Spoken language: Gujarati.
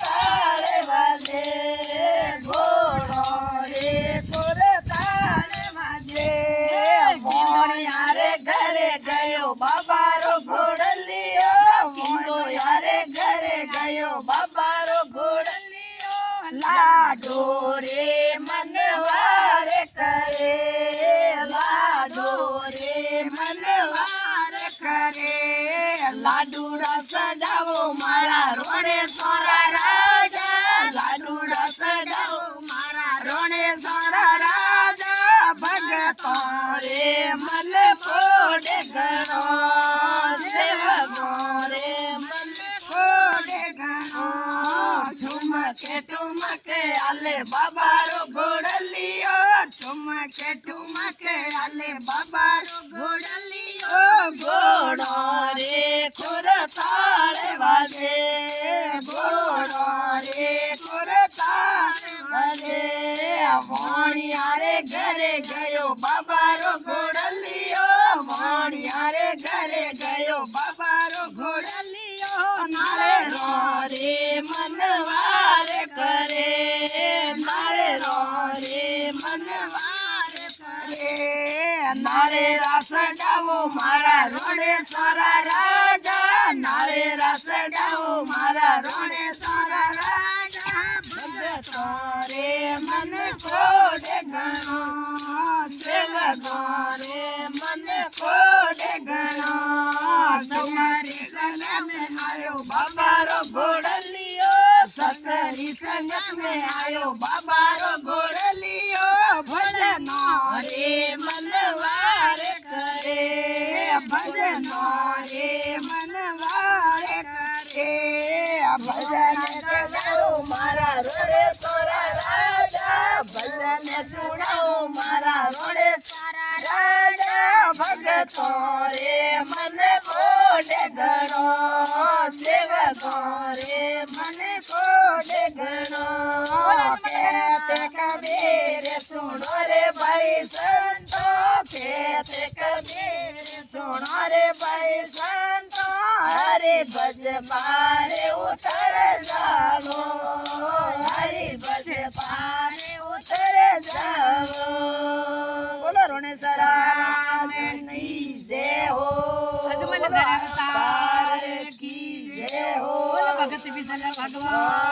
તાળે વાજે ઘોડો રે ખોર તાળે વાજે ભોણિયા રે ઘરે ગયો બાબારો ઘોડલિયો વીંદો યારે ઘરે ગયો બાબારો ઘોડલિયો લાડો રે મનવારે કરે લાડો રે મનવારે કરે લાડુડા સડાવો મારા રોણે સોરા રાજા લાડુડા સડાવો મારા રોણે સોરા રાજા ભગતો રે મન કોડે ગણો દેવગો રે મન કોડે ગણો ઠુમકે આલે બાબારો ઘોડલિયો ઠુમકે આલે બાબારો ઘોડલિયો ઘોડો રે ખોર તાળે વાજે ઘોડો રે ખોર તાળે વાજે ભોણિયા રે ઘરે ગયો બાબારો ઘોડલિયો ભોણિયા રે ઘરે ગયો બાબારો ઘોડલિયો નાળે રો રે મનવારે કરે નાળે રો રે મનવારે કરે નાળે રાસડાવો મારા રોડે સારા રાજા નાળે રાસડાવો મારા રોડે સારા રાજા ભગતો રે મન કોડે ગણો સેવકો રે મન કોડે ગણો તમારી સંગત में आयो बाबारो घोड़लियो सतरी संगत में आयो बाबारो घोड़लियो भजनो रे मनवारे करे भजनो रे मनवारे करे भजन सुनाओ मारा रोड़े सोरा राजा भजन सुनाओ मारा रोड़े सारा राजा भगतो रे मन कोडे गणो सेवको रे मन कोडे गणो कहते कबीर सुनो रे भाई संतो कहते कबीर सुनो रे भाई संतो हरि भज पारे उतर जाओ हरि भज पारे उतर जाओ बोलो रोने सरा नहीं जय हो की जय हो भगत विठल भगवान।